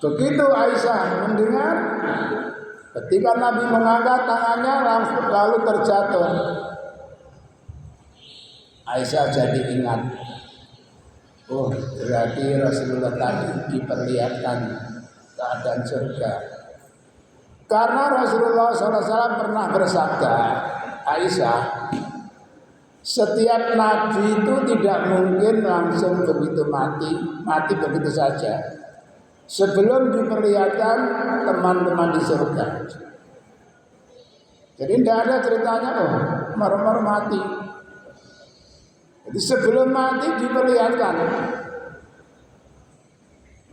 Begitu Aisyah mendengar, ketika Nabi mengangkat tangannya lalu terjatuh. Aisyah jadi ingat, oh berarti Rasulullah tadi diperlihatkan keadaan surga. Karena Rasulullah SAW pernah bersabda, Aisyah, setiap nabi itu tidak mungkin langsung begitu mati begitu saja. Sebelum diperlihatkan teman-teman di surga. Jadi tidak ada ceritanya, oh mar-mar mati. Jadi sebelum mati diperlihatkan.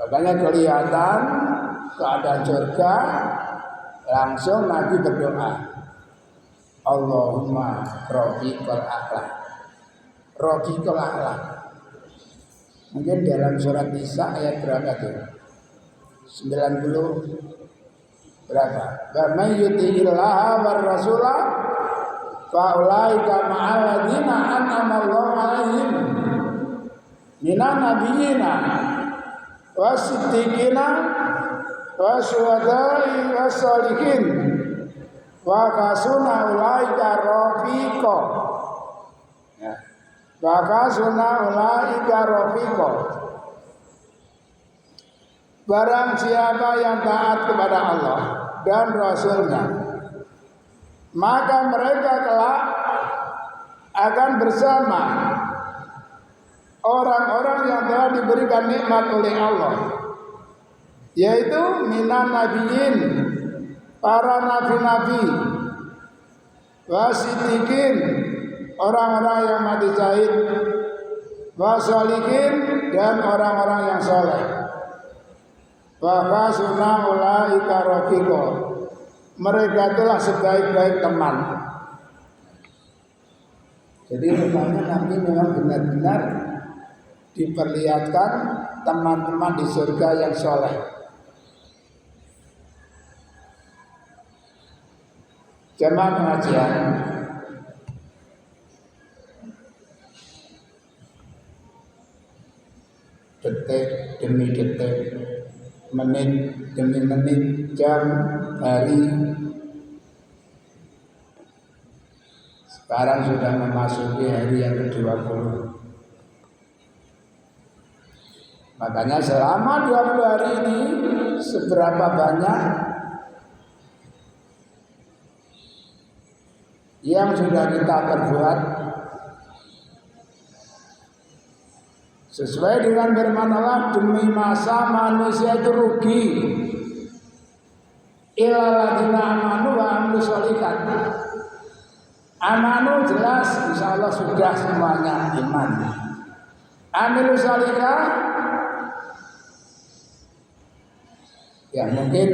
Makanya kelihatan keadaan surga, langsung Nabi berdoa, Allahumma Rafiqal a'la. Rafiqal a'la. Mungkin dalam surat Nisa ayat berapa tuh? 90 berapa? Wa may yuti'illaha war rasulah fa ulaika ma'al ladzina an'ama Allahu 'alaihim minan nabiyyina wasiddiqina wasyuhada'i wassalihin wa hasuna ulaika rafiqa. Ya. Wa hasuna ulaika rafiqa. Barang siapa yang taat kepada Allah dan Rasulnya, maka mereka kelak akan bersama orang-orang yang telah diberikan nikmat oleh Allah, yaitu minan nabiyyin, para nabi-nabi, wasiddiqin, orang-orang yang mati syahid, wasolihin, dan orang-orang yang soleh. Wa hasuna ulaika rafiqa. Mereka itulah sebaik-baik teman. Jadi rupanya Nabi memang benar-benar diperlihatkan teman-teman di surga yang soleh. Jemaah pengajian, detik demi detik, menit demi menit, jam, hari, sekarang sudah memasuki hari yang ke-20. Makanya selama 20 hari ini, seberapa banyak yang sudah kita perbuat sesuai dengan firman Allah, demi masa manusia itu rugi. Illal ladzina amanu wa amilus sholihat. Amanu jelas insyaallah sudah semuanya iman. Amilus sholihat ya mungkin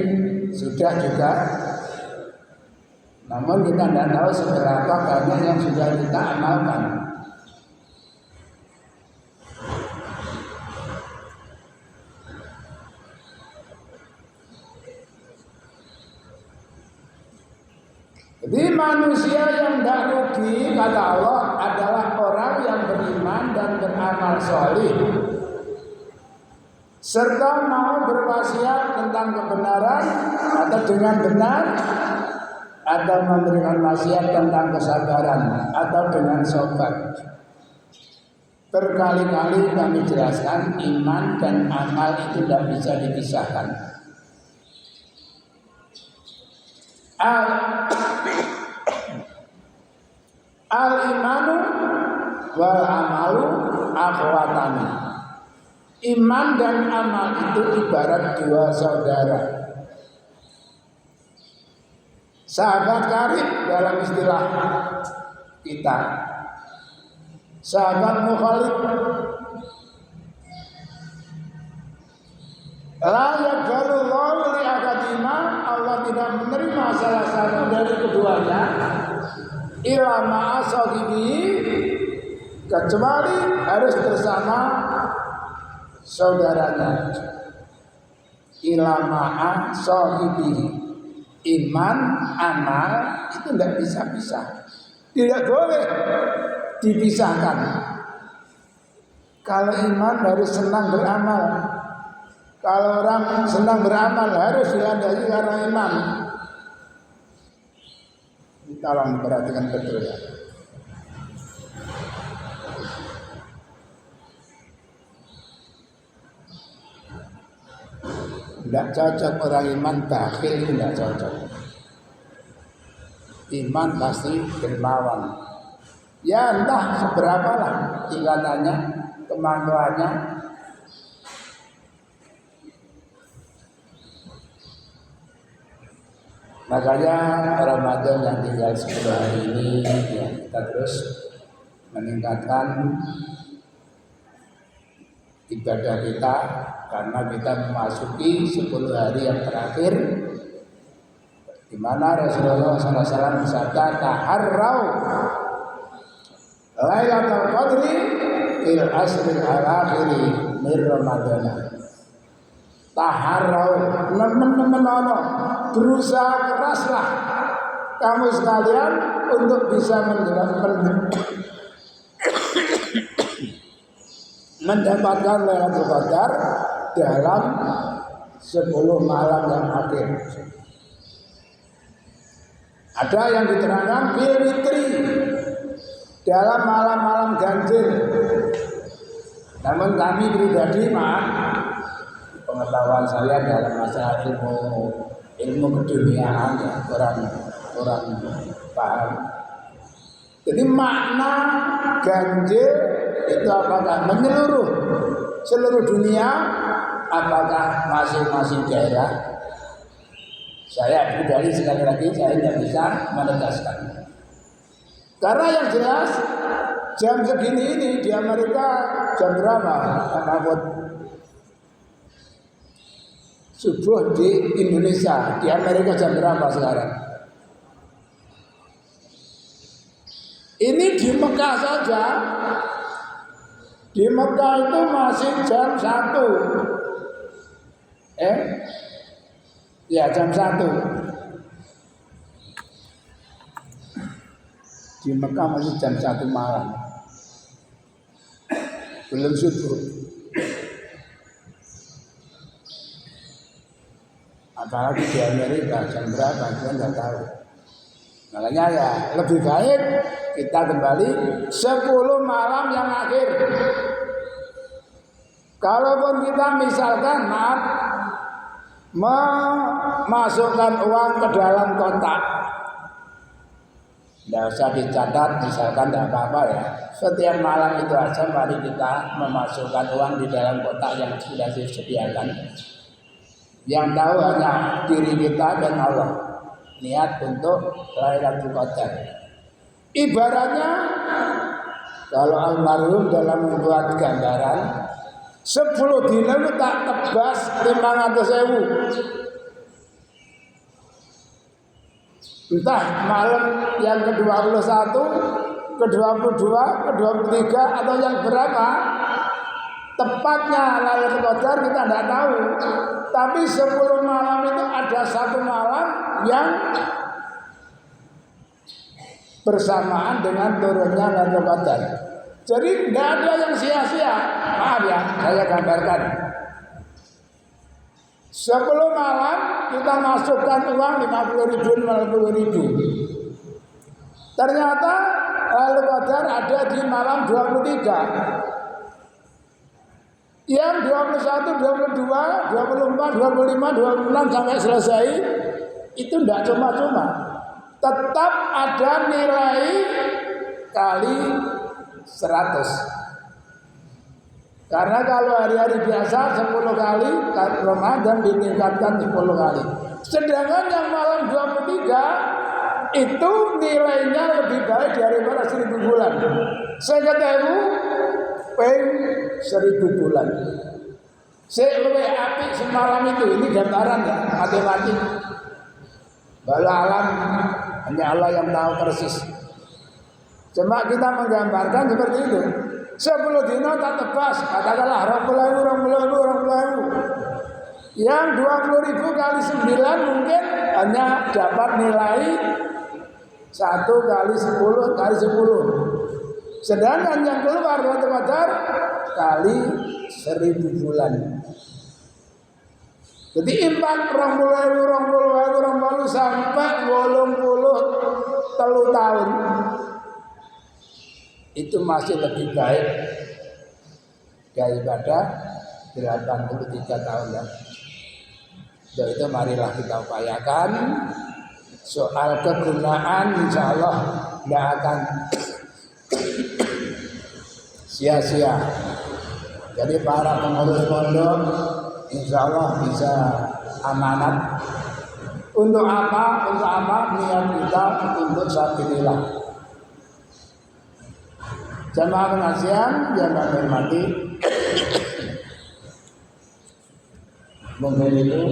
sudah juga. Namun kita tidak tahu seberapa banyak yang sudah kita amalkan. Jadi manusia yang tidak rugi kata Allah adalah orang yang beriman dan beramal solih, serta mau berwasiat tentang kebenaran atau dengan benar, atau memberikan wasiat tentang kesabaran atau dengan sobat. Berkali-kali kami jelaskan iman dan amal itu tidak bisa dipisahkan. Al-imanu wal amalu akhwatani. Iman dan amal itu ibarat dua saudara. Sahabat karib dalam istilah kita. Sahabat mukhalif. La yaqbalullahu li ahadihima, Allah tidak menerima salah satu dari keduanya ila ma'a sahibihi, kecuali harus bersama saudaranya. Ila ma'a sahibihi, iman, amal itu tidak bisa-bisa, tidak boleh dipisahkan. Kalau iman harus senang beramal, Kalau orang senang beramal harus dilandasi karena iman. Tolong perhatikan betul ya. Tidak cocok orang iman bakhil, itu tidak cocok. Iman pasti dermawan. Ya entah seberapa lah tingkatannya, kemampuannya. Makanya Ramadan yang tinggal 10 hari ini ya, kita terus meningkatkan ibadah kita karena kita memasuki 10 hari yang terakhir di mana Rasulullah SAW bersabda taharrau Lailatul Qadri fil asril akhiri min Ramadan. Taharrau nemen-nemen ono, berusaha keraslah kamu sekalian untuk bisa mendapatkan Lailatul Qadar dalam 10 malam yang akhir. Ada yang diterangkan bil witri dalam malam-malam ganjil. Namun kami pribadi pengetahuan saya dalam masalah ilmu keduniaan ya, kurang paham. Jadi makna ganjil itu apakah menyeluruh seluruh dunia, apakah masing-masing daerah? Saya pribadi sekali lagi saya tidak bisa menegaskan. Karena yang jelas jam segini ini di Amerika jam berapa? Takut subuh di Indonesia, di Amerika jam berapa sekarang? Ini di Mekah saja. Di Mekah itu masih jam 1. Ya jam 1. Di Mekah masih jam 1 malam. Belum subuh. Apalagi di Amerika jam berapa kita nggak tahu. Makanya ya lebih baik kita kembali 10 malam yang akhir. Kalaupun kita misalkan memasukkan uang ke dalam kotak, tidak usah dicatat, misalkan tidak apa-apa ya. Setiap malam itu aja mari kita memasukkan uang di dalam kotak yang sudah disediakan. Yang tahu hanya diri kita dan Allah. Niat untuk Lailatul Qadar. Ibaratnya kalau almarhum dalam membuat gambaran 10 dina itu tak tebas 500.000. Entah malam yang ke-21, ke-22, ke-23 atau yang berapa tepatnya Lailatul Qadar kita tidak tahu. Tapi 10 malam itu ada 1 malam yang bersamaan dengan turunnya Lailatul Qadar. Jadi tidak ada yang sia-sia. Maaf ya, saya gambarkan. 10 malam kita masukkan uang 50.000, 50.000. Ternyata Lailatul Qadar ada di malam 23. Yang 21, 22, 24, 25, 26 sampai selesai itu tidak cuma-cuma. Tetap ada nilai kali 100. Karena kalau hari-hari biasa 10 kali, Ramadan ditingkatkan 10 kali. Sedangkan yang malam 23 itu nilainya lebih baik daripada 1000 bulan. Saya katakan peng 1000 bulan. Saya lebih api semalam itu. Ini gambaran ya, matematik. Bala alam hanya Allah yang tahu persis. Cuma kita menggambarkan seperti itu. 10 dino tak tebas, katakanlah 20.000. Yang 20.000 kali 9 mungkin hanya dapat nilai 1 kali 10 kali 10. Sedangkan yang keluar Lailatul Qadar kali 1000 bulan. Jadi impak 20 sampai 83 tahun itu masih lebih baik daripada 83 tahun ya. Dan itu marilah kita upayakan. Soal kegunaan insya Allah tidak akan sia-sia. Jadi para pengurus pondok insya Allah bisa amanat. Untuk apa? Untuk apa? Niat kita untuk sabilillah. Jamaah pengajian yang kami hormati, mungkin itu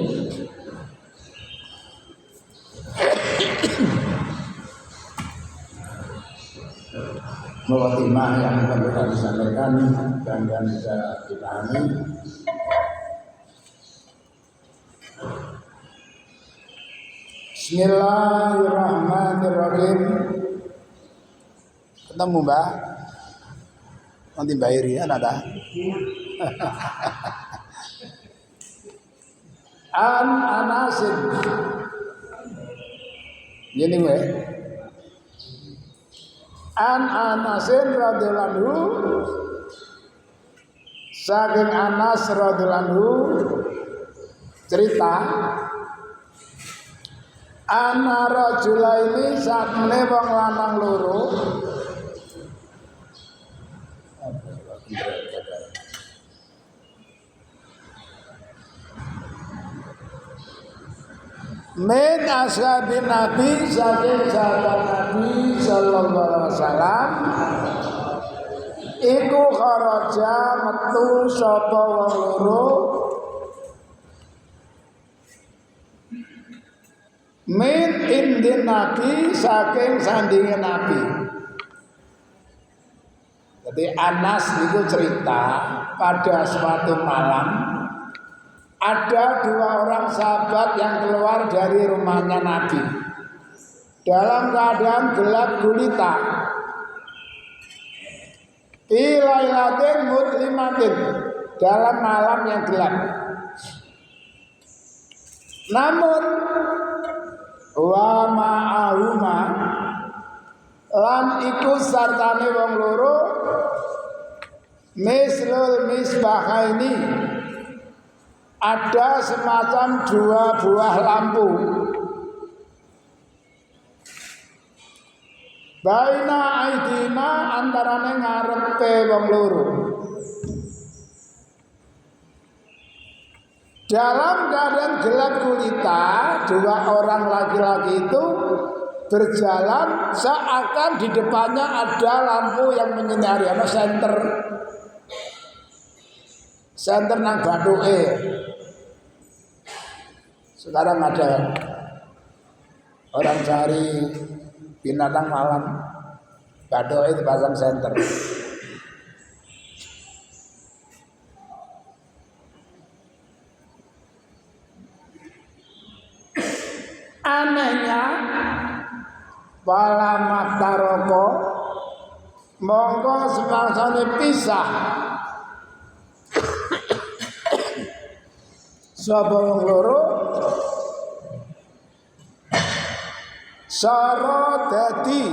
mukaddimah yang perlu kami sampaikan dan bisa dipahami. Bismillahirrahmanirrahim. Ketemu Mbak? Nanti Mbak Irian ada. Anasin. Gini gue. Anasin radhiyallahu anhu. Saking Anas radhiyallahu anhu cerita ana rajula ini saat meneh wong lanang loro min ashabin Nabi saking sahabat Nabi sallallahu alaihi wasallam iku kharaja metu sapa wong loro min indin Nabi saking sandinge Nabi. Jadi Anas itu cerita pada suatu malam ada 2 orang sahabat yang keluar dari rumahnya Nabi dalam keadaan gelap gulita. Ilailatin mudlimatin, dalam malam yang gelap. Namun wa ma'ahuma lan iku sartane wong loro mislul misbahaini, ada semacam 2 buah lampu. Baina aidina, antarane ngarepe wong loro. Dalam keadaan gelap gulita, 2 orang laki-laki itu berjalan seakan di depannya ada lampu yang menyinari, ada senter nang bathuke. Sekarang ada orang cari binatang malam, bathuke dipasang senter. Anehnya wala maktaroko mongko semangsane pisah sapa wong loro sara dadi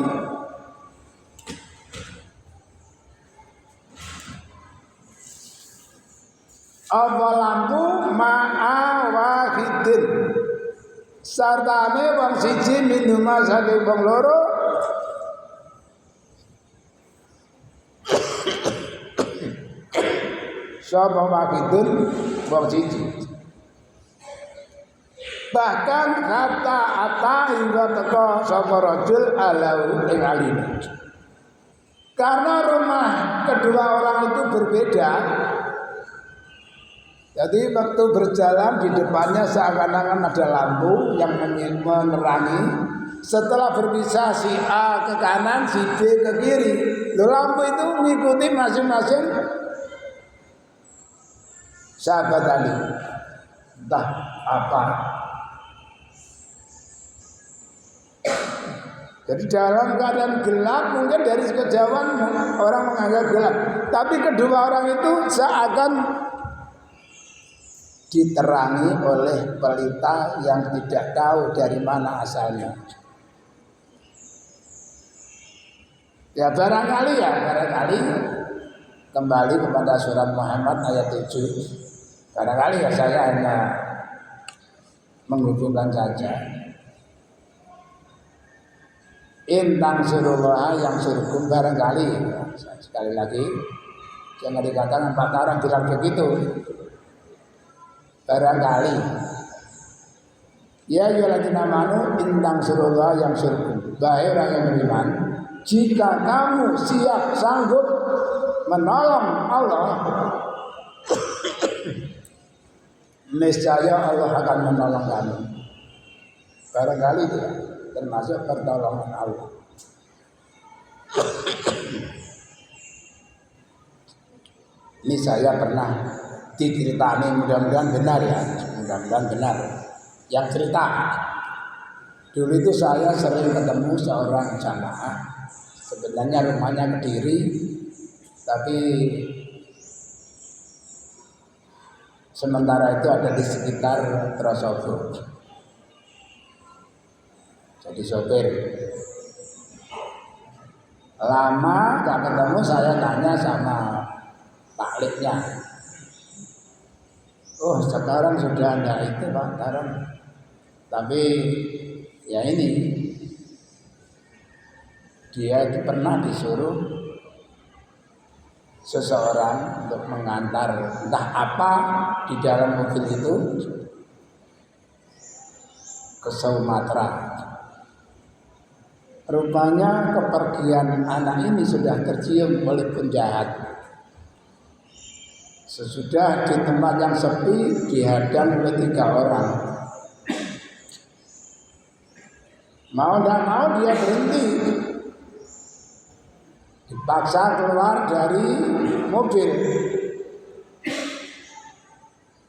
apa lampu ma'a wahidin, sartane wong siji minuma saking wong loro sapa wahidun wong siji. Bahkan kata hingga teko sapa rajul alau ing aline. Karena rumah kedua orang itu berbeda, jadi waktu berjalan di depannya seakan-akan ada lampu yang menerangi. Setelah berpisah si A ke kanan, si B ke kiri, lampu itu mengikuti masing-masing sahabat tadi. Entah apa. Jadi dalam keadaan gelap, mungkin dari sekejauhan orang menganggap gelap, tapi kedua orang itu seakan diterangi oleh pelita yang tidak tahu dari mana asalnya. Ya barangkali kembali kepada surat Muhammad ayat 7. Barangkali ya saya hanya menghubungkan saja. Intang surullah yang surgum barangkali. Sekali lagi jangan dikatakan Pak Tarang bilang begitu. Barangkali. Ya ayyuhalladzina amanu intang surullah yang surgum. Bahai orang yang beriman, jika kamu siap sanggup menolong Allah, niscaya Allah akan menolong kamu. Barangkali itu termasuk pertolongan Allah. Ini saya pernah diceritani, mudah-mudahan benar ya, mudah-mudahan benar. Yang cerita, dulu itu saya sering ketemu seorang jamaah, sebenarnya rumahnya Kediri, tapi sementara itu ada di sekitar Trosobo. Jadi sopir. Lama gak ketemu, saya tanya sama takliknya. Oh sekarang sudah enggak itu Pak Tarang. Tapi ya ini, dia itu pernah disuruh seseorang untuk mengantar entah apa di dalam mobil itu ke Sumatera. Rupanya kepergian anak ini sudah tercium oleh penjahat. Sesudah di tempat yang sepi dihadang oleh 3 orang. Mau tidak mau dia berhenti. Dipaksa keluar dari mobil.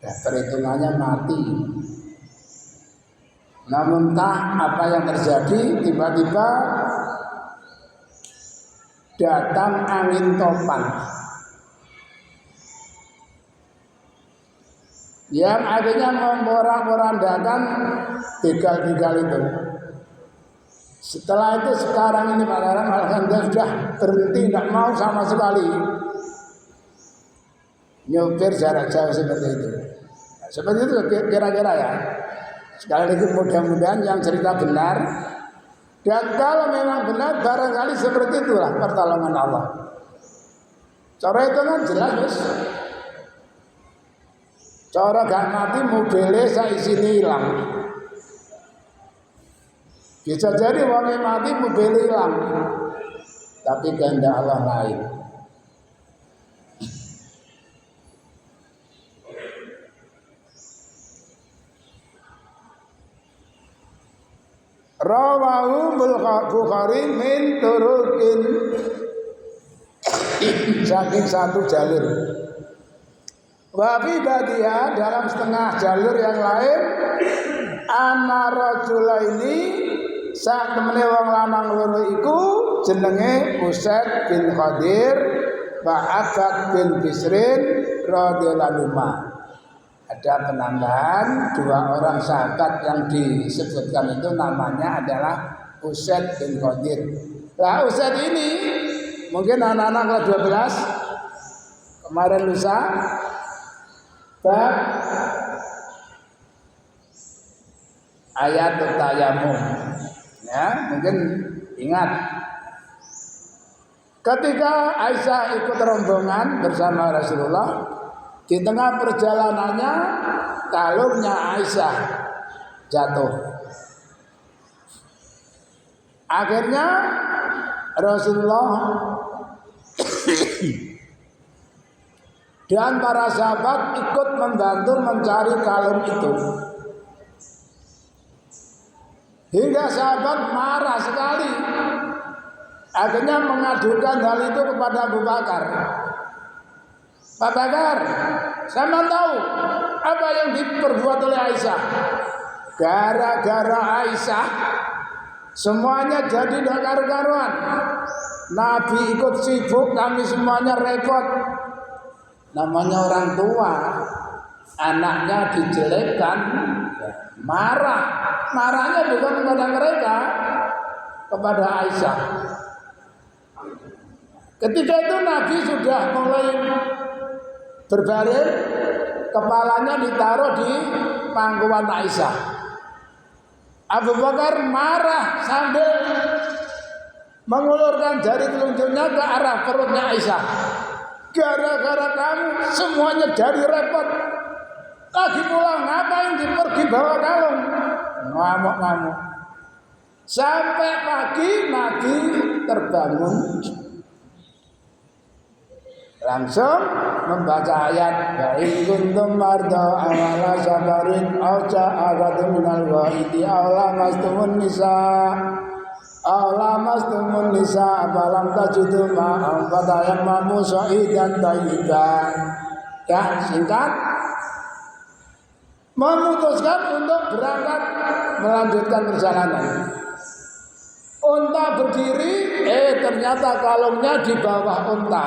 Ya, perhitungannya mati. Namun entah apa yang terjadi, tiba-tiba datang angin topan yang akhirnya memporak-porandakan begal-begal itu. Setelah itu sekarang ini Pak Tarang alhamdulillah sudah berhenti, tidak mau sama sekali nyopir jarak jauh seperti itu. Nah, seperti itu kira-kira ya. Sekali lagi mudah-mudahan yang cerita benar. Dan kalau memang benar barangkali seperti itulah pertolongan Allah. Cara itu kan jelas Mas. Cara gak mati mobilnya saisine hilang. Bisa jadi orang mati mobilnya hilang. Tapi kehendak Allah lain. Rawahu Bukhari min turukin, saking satu jalur. Wa fi badiha, dalam setengah jalur yang lain, ana rajulaini sak temene wong lanang loro iku jenenge Usaid bin Khadir wa Abad bin Bisrin radhiyallahu anhu. Ada penambahan 2 orang sahabat yang disebutkan itu namanya adalah Usaid bin Khadir. Nah Usaid ini mungkin anak-anak kelas 12 kemarin lusa bab ayat tayamum ya, mungkin ingat ketika Aisyah ikut rombongan bersama Rasulullah. Di tengah perjalanannya kalungnya Aisyah jatuh. Akhirnya Rasulullah dan para sahabat ikut membantu mencari kalung itu. Hingga sahabat marah sekali. Akhirnya mengadukan hal itu kepada Abu Bakar. Pak Bakar, sama tahu apa yang diperbuat oleh Aisyah. Gara-gara Aisyah semuanya jadi tidak karu-karuan. Nabi ikut sibuk, kami semuanya repot. Namanya orang tua anaknya dijelekkan, marah. Marahnya bukan kepada mereka, kepada Aisyah. Ketika itu Nabi sudah mulai berbaring, kepalanya ditaruh di pangkuan Aisyah. Abu Bakar marah sambil mengulurkan jari telunjuknya ke arah perutnya Aisyah. Gara-gara kamu semuanya jadi repot. Lagi pulang ngapain pergi bawa kalung? Ngamuk-ngamuk. Sampai pagi Nabi terbangun, langsung membaca ayat wa in kuntum marda awala safarin aw ja'akum minal ghaidi aw lamastumun nisa falam tajidu ma'an fatayammamu sa'idan thayyiban. Ya, singkat, memutuskan untuk berangkat melanjutkan perjalanan. Unta berdiri, ternyata kalungnya di bawah unta.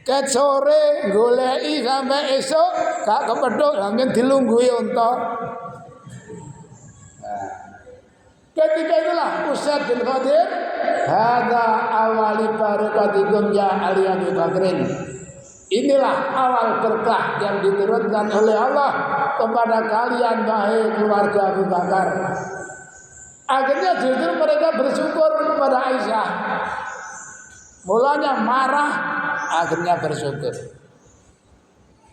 Ket sore goleki sampai esok gak kepethuk, langsung dilunggui unta. Ketika itulah Usaid bin Khadir, hadza awali barakatikum ya Ali Abi Bakrin. Inilah awal berkah yang diturunkan oleh Allah kepada kalian wahai keluarga Abu Bakar. Akhirnya justru mereka bersyukur kepada Aisyah. Mulanya marah, akhirnya bersyukur.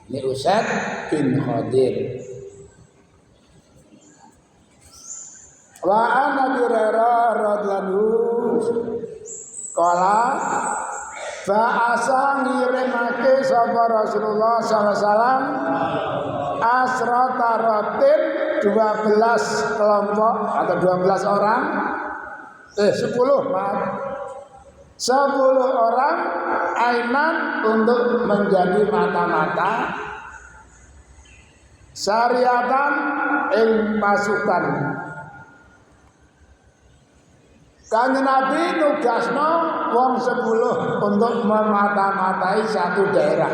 Ini Usaid bin Khadir. Wa an Abi Hurairah radhiyallahu qala ba'asa ngirimake sapa Rasulullah sallallahu alaihi wasallam asrata ratin 12 kelompok atau 12 orang 10 orang aiman untuk menjadi mata-mata syariatan ing pasukan. Kanjeng Nabi nugasno wong 10 untuk memata-matai satu daerah.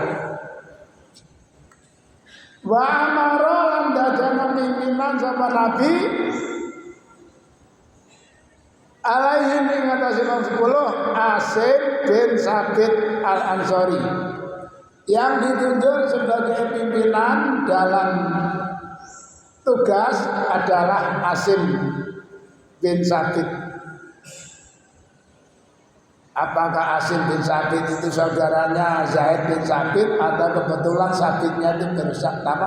Wa amara lan dadana pimpinan sapa Nabi alaihi ing atase wong 10 Asim bin Sabit Al-Ansori yang ditunjuk sebagai pimpinan dalam tugas adalah Asim bin Sabit. Apakah Asim bin Sabit itu saudaranya Zaid bin Sabit atau kebetulan Sabitnya itu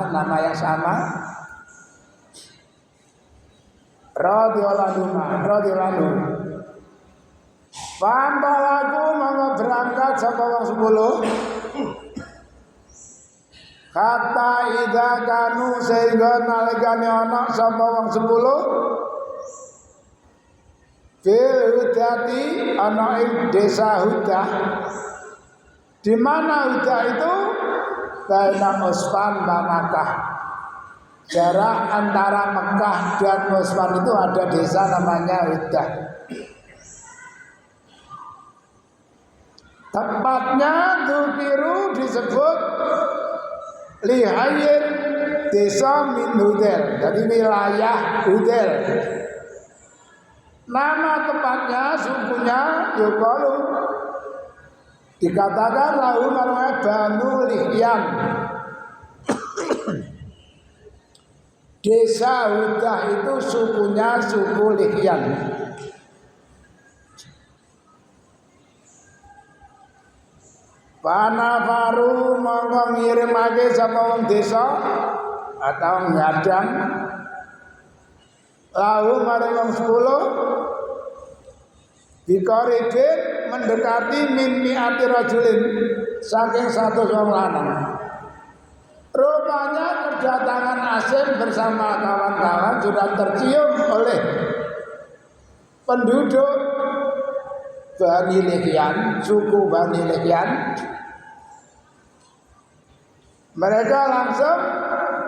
nama yang sama? Radhiyallahu anhu. Pantalaku mangga berangkat sapa wong 10. Kata ida kanu sehingga nalikane ana sapa wong 10. Bil Hudati ana ing desa Hudah. Di mana Hudah itu? Baina Usfan dan Makkah. Jarak antara Mekah dan Usfan itu ada desa namanya Hudah. Tempatnya Dukiru disebut Lihayin desa min Hudel. Jadi wilayah Hudel. Nama tempatnya, sukunya Yukalu dikatakan lahu namanya Banu Lihyan. Desa Hudah itu sukunya suku Lihyan. Panafaru mongko ngirimake sapa wong desa atau ngadang lahu marang wong 10 Biqaribin mendekati min mi'ati rajulin saking 100 wong lanang. Rupanya kedatangan Asim bersama kawan-kawan sudah tercium oleh penduduk Bani Lihyan, suku Bani Lihyan. Mereka langsung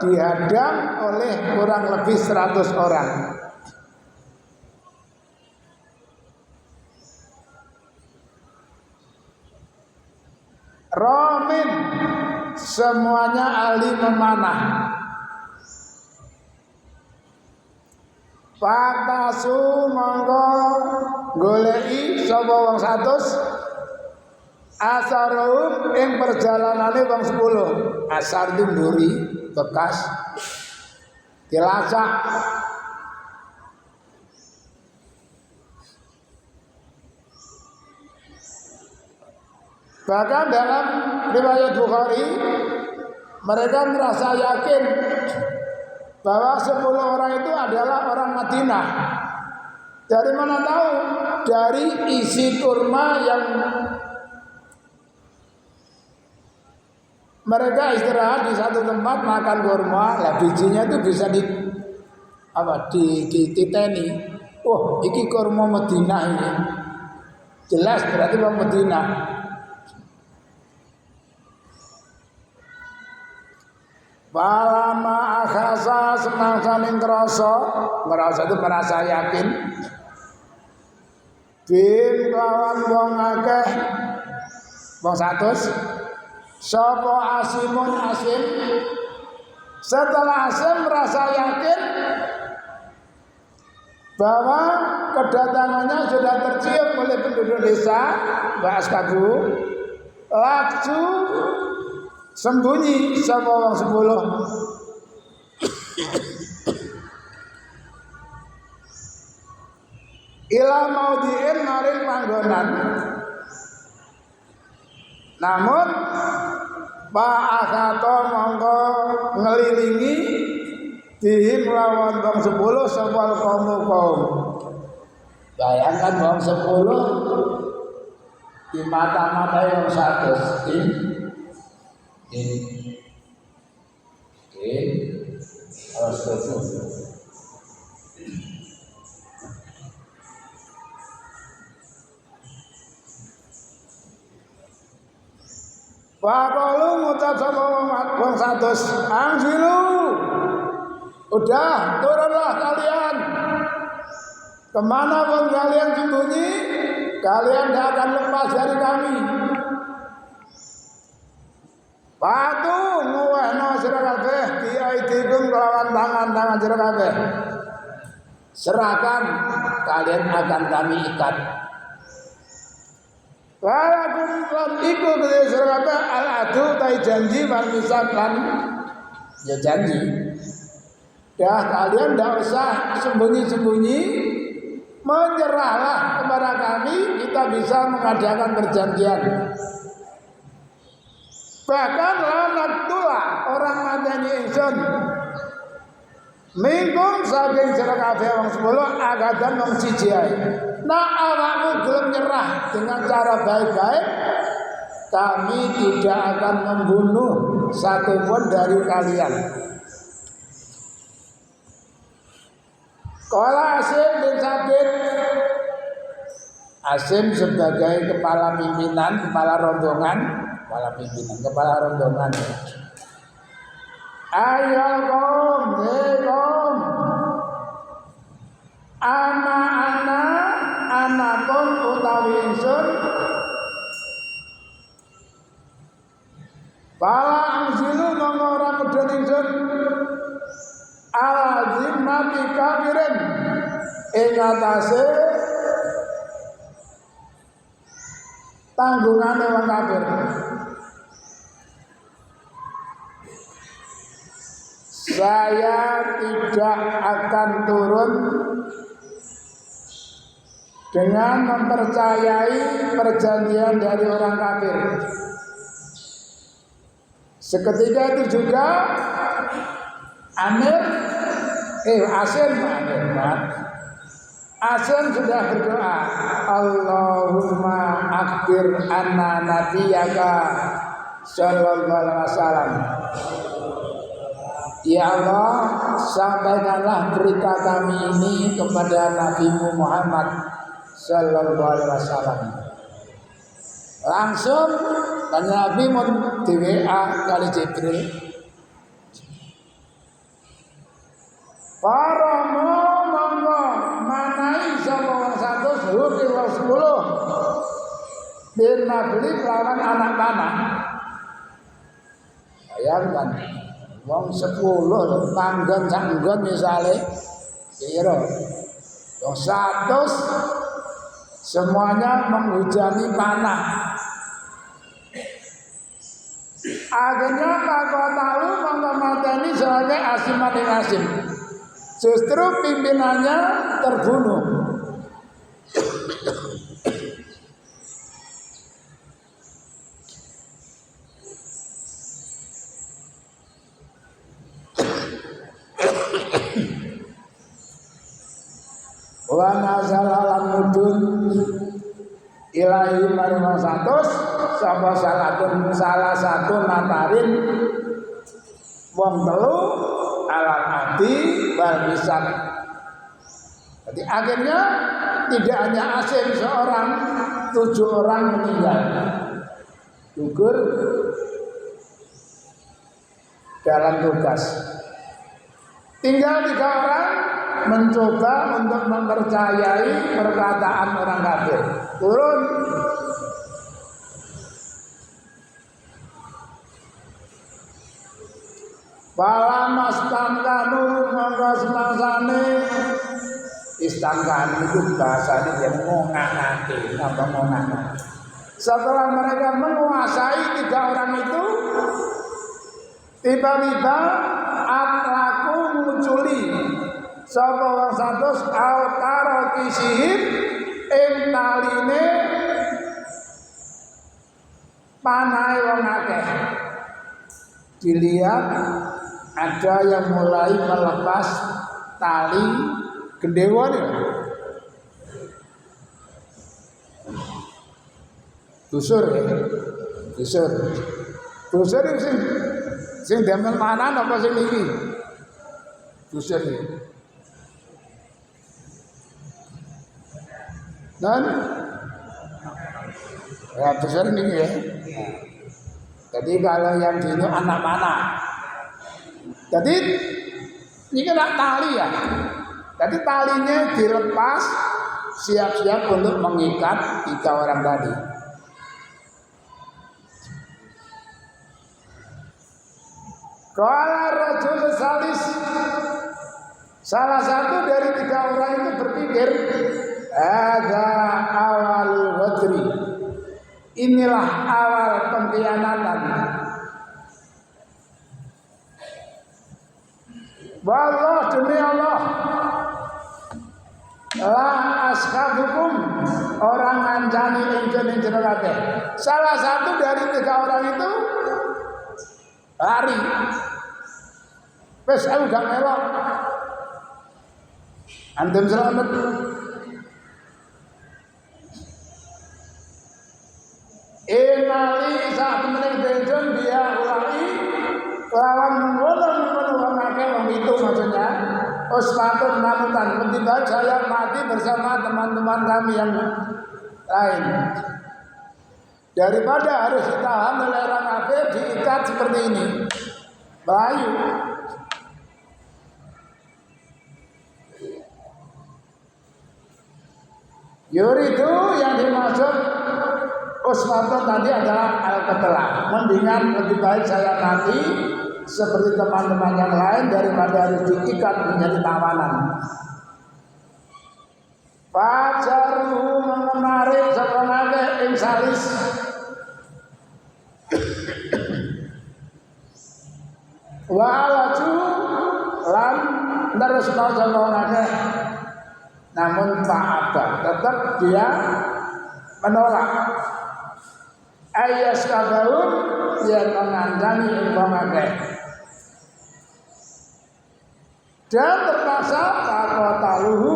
dihadang oleh kurang lebih 100 orang. Ramin semuanya ahli memanah. Fatasu monggo goleki sapa wong 100 asarum ing perjalanane wong 10. Asar itu mburi bekas dilacak. Bahkan dalam riwayat Bukhari mereka merasa yakin bahwa 10 orang itu adalah orang Madinah. Dari mana tahu? Dari isi kurma yang mereka istirahat di satu tempat makan kurma, lah bijinya itu bisa dititeni. Oh, iki kurma Madinah ini. Jelas berarti orang Madinah. Palama akhasa semangsaning ngerasa itu merasa yakin. Bim kawan wong akeh wong 100 sapa Asim. Setelah Asim merasa yakin bahwa kedatangannya sudah tercium oleh penduduk desa Mbak Askabu, laju sembunyi sapa wong 10. Ila maudhi'in maring panggonan. Namun Pak Akato monggo ngelilingi dihim lawan wong 10 sapa kaum. Bayangkan wong 10 di mata-mata yang 100 harus betul. Waqalu ngucap sama wong 100, "Angsilu. Udah, turunlah kalian. Kemana pun kalian sembunyi, kalian tidak akan lepas dari kami." Patu nguwehno sira kabeh diaidikum kelawan tangan-tangan sira kabeh. Serahkan, kalian akan kami ikat. Walakum lan iku kedhe sira kabeh al-adu ta janji wal misaq lan ya janji. Ya kalian tidak usah sembunyi-sembunyi, menyerahlah kepada kami, kita bisa mengadakan perjanjian. Bahkan lanatullah orang madani ingsun mingkum saking sira kabeh wong 10 agadan wong siji ae. Nah awakmu gelem nyerah dengan cara baik-baik, kami tidak akan membunuh satupun dari kalian. Kala Asim bin Sabit, Asim sebagai kepala pimpinan, kepala rombongan. Ayo kom, anakon utawi ingsun, pala angsilu monggo ora medhun ingsun, alazim mati kafirin ing atase tanggungane wong kafir. Saya tidak akan turun dengan mempercayai perjanjian dari orang kafir. Seketika itu juga Asim sudah berdoa, Allahumma akbir anna nabiyaka sallallahu alaihi wasallam. Ya Allah, sampaikanlah berita kami ini kepada Nabi Muhammad sallallahu alaihi wasallam. Langsung Nabi di WA kali Jibril. Para monggo manai sapa wong 100 rugi wong 10. Bin Nabli lawan anak panah. Bayangkan wong 10 manggon sak nggon misale kira wong 100 semuanya menghujani panah. Akhirnya Talu mengamateni sebagai asim mati asim. Justru pimpinannya terbunuh. Wa nazalan mudun ilahi maring 100 sapa salah satu natarin wong telu alam ati bal bisan. Jadi akhirnya tidak hanya Asim seorang, 7 orang meninggal gugur dalam tugas. Tinggal 3 orang mencoba untuk mempercayai perkataan orang kafir. Turun. Pala mastangkanu monggo semangsane istangkan itu bahasanya yang ngongakake apa ngongakake. Setelah mereka menguasai 3 orang itu, tiba-tiba atlaku munculi sapa wong 100 autaro kisihim ing taline panahe wong akeh. Dilihat ada yang mulai melepas tali gendewane. Dusur ya. Dusur itu sing damel panan apa sing iki? Dusur ya. Dan ya besar ini ya. Jadi kalau yang dulu anak mana? Jadi ini kena tali ya. Jadi talinya dilepas, siap-siap untuk mengikat 3 orang tadi. Qala rajul salis, salah satu dari 3 orang itu berpikir, ada awal wadri. Inilah awal pengkhianatan. Wallah demi Allah, la ashabukum orang ngancani ingkang jenengate. Salah satu dari 3 orang itu lari. Wes aku gak melok. Antum selamat. Enali saat mening benjon dia ulai lawan mengulung wong akeh wong itu maksudnya usmatun manutan lebih baik saya mati bersama teman-teman kami yang lain daripada harus ditahan oleh orang kafir diikat seperti ini. Bayu yuridu yang dimaksud usmatun tadi adalah al-qatlah. Mendingan lebih baik saya mati seperti teman-teman yang lain daripada harus diikat menjadi tawanan. Fajaru menarik sebenarnya ing salis. Walaju lan terus mau sebenarnya. Namun Pak tetap dia menolak. Ayas kabaun yang mengandani informasi dan terpaksa takotaluhu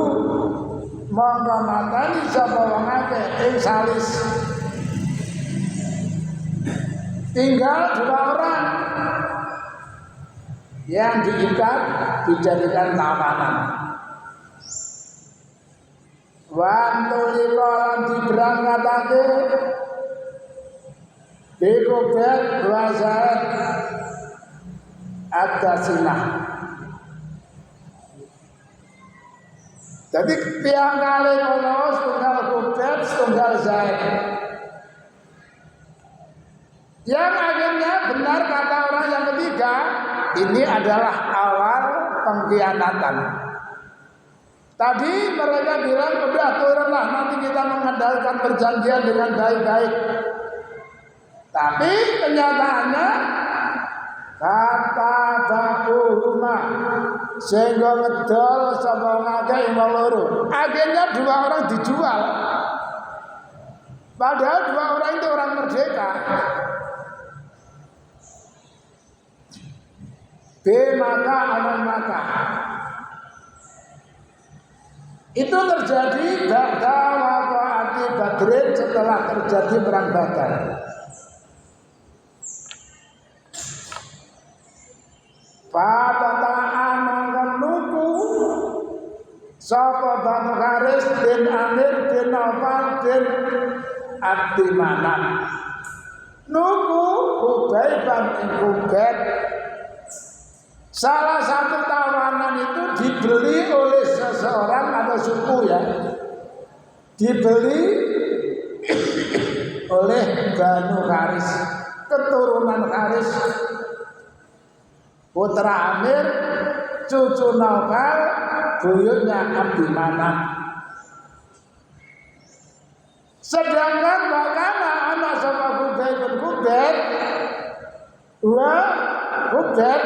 mengkamatani sapa wong akeh ing salis. Tinggal 2 orang yang diikat dijadikan tawanan. Wantuli kolam diberangkatake Bikubet Wazaid Ad-Dasinah. Jadi tiang kali kalau setunggal Kubet, setunggal Zaid. Yang akhirnya benar kata orang yang ketiga, ini adalah awal pengkhianatan. Tadi mereka bilang udah turunlah, nanti kita mengandalkan perjanjian dengan baik-baik. Tapi kenyataannya kata bakuhuma sehingga ngedol sapa ngakeh wong loro. Akhirnya dua orang dijual. Padahal dua orang itu orang merdeka. B maka anak maka. Itu terjadi ba'da waqa'ati Badrin, setelah terjadi perang Badar. Fatata'an mangkan nuku sapa Banu Haris bin Amir bin Naufal bin Abdi Manaf. Nuku Hubaiban bin Hubaib. Salah satu tawanan itu dibeli oleh seseorang atau suku ya. Dibeli oleh Banu Haris, keturunan Haris, putra Amir, cucu Naufal, buyutnya Abdi Manaf. Sedangkan makana anak sama Hubaib bin Hubaib, Hubaib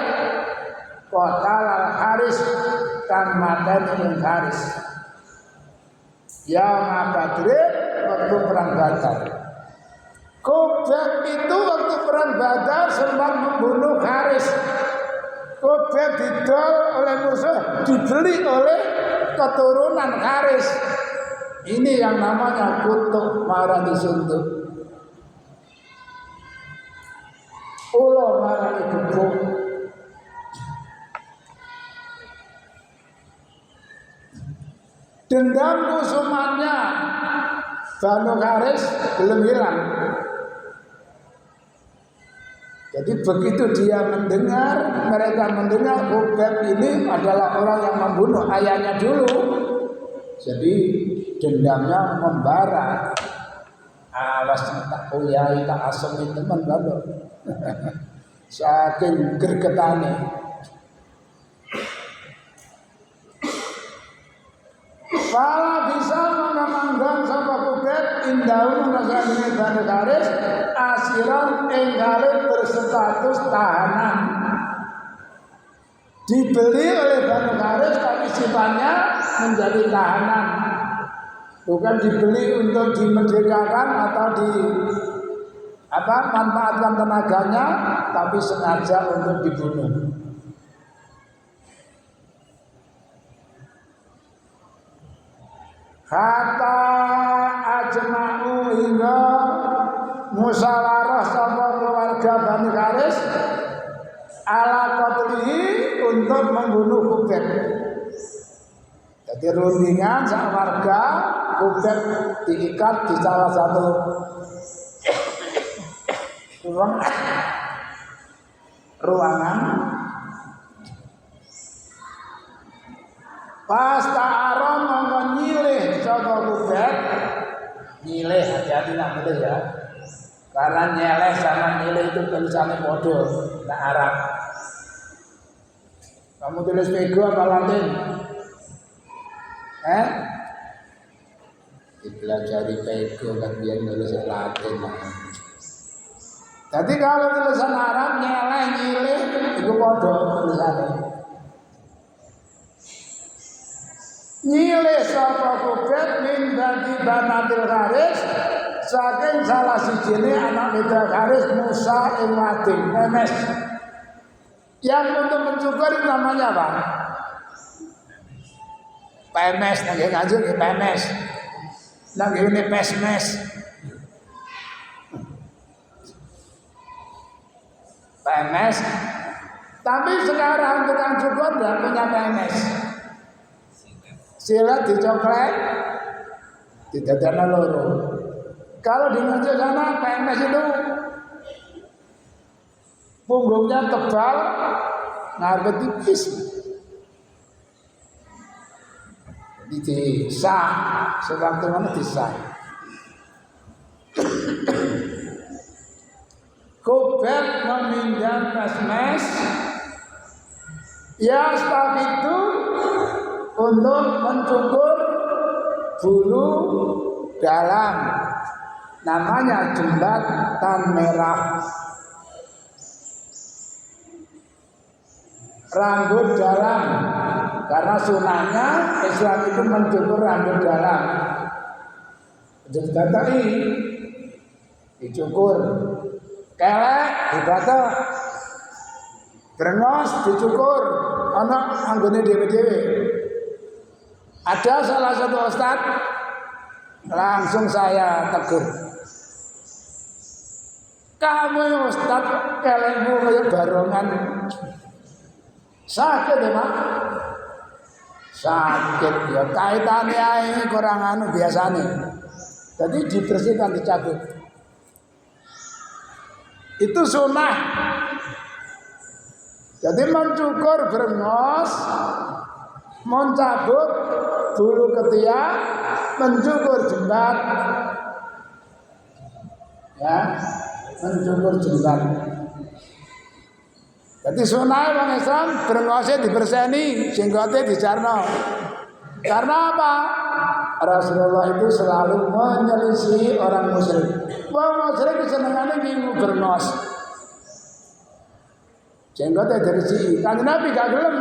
kota Al-Haris kan matan ing Haris. Ya Badrin waktu perang Badar. Hubaib itu waktu perang Badar sempat membunuh Haris. Hubaib didol oleh musuh, dibeli oleh keturunan Haris. Ini yang namanya kutuk marah disuntuk. Ulo marah digebuk. Dendam kusumannya Banu Haris belum hilang. Jadi begitu dia mendengar, mereka mendengar Hubaib ini adalah orang yang membunuh ayahnya dulu. Jadi dendamnya membara. Awas tak uyai tak asemi teman baru. Saking gregetane. Fala bisa mengamanggang sama Hubaib indahun nasabine Banu Haris asiran enggalin berstatus tahanan. Dibeli oleh Banu Haris tapi sifatnya menjadi tahanan. Bukan dibeli untuk dimerdekakan atau manfaatkan tenaganya, tapi sengaja untuk dibunuh. Kata ajma'u hingga musyawarah sama keluarga Bani Haris ala qatlihi untuk membunuh Hubaib. Jadi rundingan sama warga Hubaib diikat di salah satu ruangan. Pas ta'arom mongko nyilih saka Hubaib. Nyilih hati-hati nak betul ya. Karena nyeleh sama nyilih itu tulisannya bodoh, tak Arab. Kamu tulis pego apa Latin? Dipelajari pego kan dia nulis Latin. Jadi kalau tulisan Arab nyeleh nyilih itu bodoh tulisannya. Nyilih sapa Hubaib min bani Banatil Haris saking salah sijine anak wedok Haris Musa ing Wadim Memes. Yang untuk mencukuri namanya apa? PMS nang Kanjeng PMS. Nang ngene PESMES. PMS. Tapi sekarang tukang cukur enggak punya PMS. Silat dicoklat, didadana loro. Kalau di Nganjuk sana PMS itu punggungnya tebal, ngarep tipis. Disah, sewaktu mana disah. Kubet meminjam mes-mes ya sebab itu untuk mencukur bulu dalam, namanya jembatan merah. Rambut dalam, karena sunahnya Islam itu mencukur rambut dalam. Dibatai, dicukur, kelek dibatak, brengos dicukur, anak anggone dhewe-dhewe. Ada salah satu ustaz langsung saya tegur, kamu ustaz kelekmu kayak barongan. Sakit ya mak, sakit ya kaitannya ini kurang anu biasa nih. Jadi dibersihkan, dicabut. Itu sunnah. Jadi mencukur brengos, mencabut bulu ketiak, mencukur jembat, ya, mencukur jembat. Jadi sunai bang Islam brengosnya diberseni, jenggotnya dicarno. Karena apa? Rasulullah itu selalu menyelisih orang musyrik. Wong musyrik senengannya minggu brengos, jenggotnya dibersih. Kan Nabi gak gelem,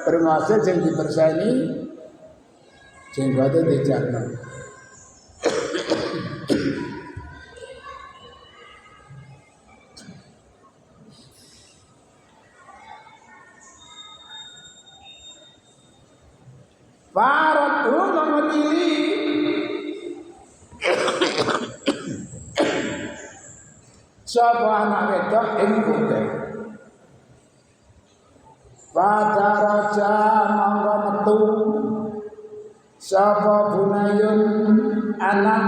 brengosnya yang diberseni, jenggotnya dicarno. Barat mengamili sapa anak wedok ing kubek. Pada raja mangga metu sapa bunayun anak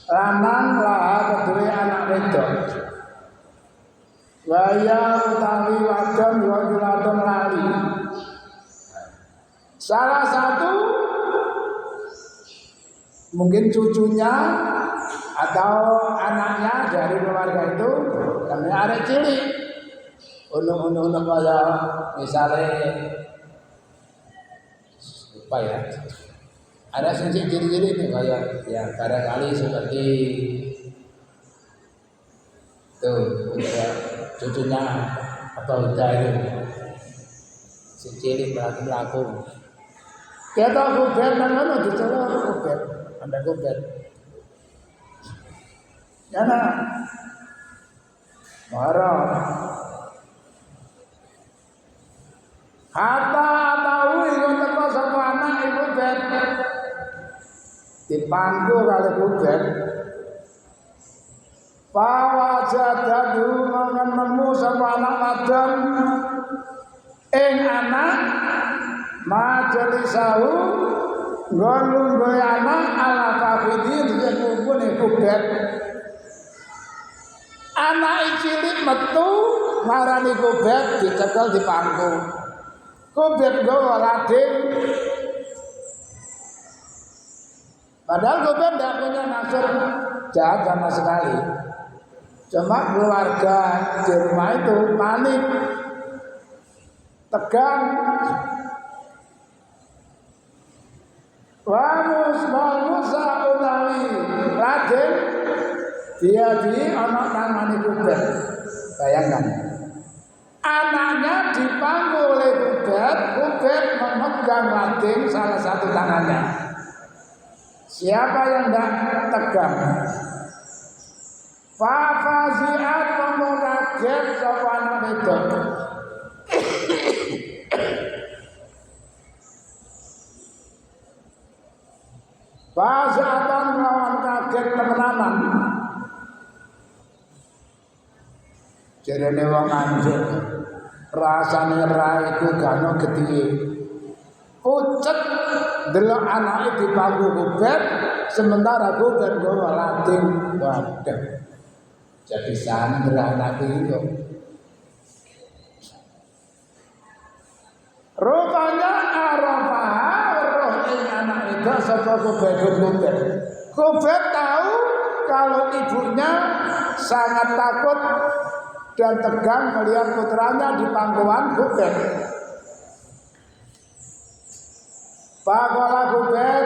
lanang lah kedue anak wedok. Waya utawi wadon wadon lali. Salah satu mungkin cucunya atau anaknya dari keluarga itu namanya arek cilik. Unu kaya misalnya apa ya? Ada sing cilik-cilik itu kayak ya barangkali seperti tuh udah cucunya atau udah itu si cilik melaku. Ya tahu kubet kan mana dicoba kubet, anda kubet. Ya nak, marah. Hatta tahu ibu teko sama anak ibu kubet, dipangku kali kubet. Pawajadadu mangan nemu sama anak wadon, anak. Majelisahu ngolunggoy anak ala kafidi dengan kumpul kubet. Anak cilik metu marani kubet dicekel di pangku. Kubet nggawa lading. Padahal kubet tidak punya maksud jahat sama sekali. Cuma keluarga di rumah itu panik, tegang. Wa Musa utawi Raden dia di anak tangan kubet. Bayangkan anaknya dipangku oleh kubet memegang Raden salah satu tangannya. Siapa yang tidak tegang? Fafaziat memokaget sapa anak wedok. Fasatan lawan kaget temenanan. Jarene wong anjuk rasane ra iku gano gedhe. Pucet delok anake dipangku kubet sementara kubet nggawa lading. Waduh. Jadi sandra anak itu. Rupanya Arafah roh ing anak itu sapa kubet. Kubet tahu kalau ibunya sangat takut dan tegang melihat putranya di pangkuan Hubeb. Faqala Hubeb,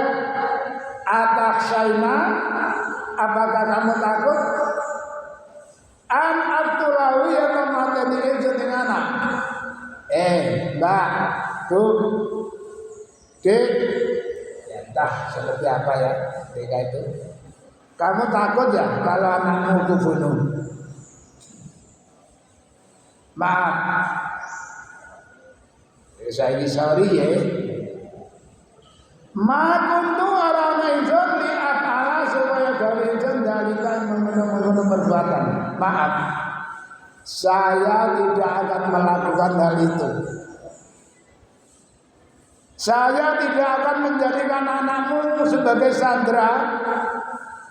atakhshaina, apakah kamu takut? An abtulahu ya tamateni ingsun ing anak. Mbak, tuh, Dek, ya entah seperti apa ya mereka itu. Kamu takut ya kalau anakmu kubunuh? Maaf, saya ini sorry ya. Makuntu arana izon li afala supaya gawe izon dalikan mengenai perbuatan. Maaf, saya tidak akan melakukan hal itu. Saya tidak akan menjadikan anakmu sebagai sandera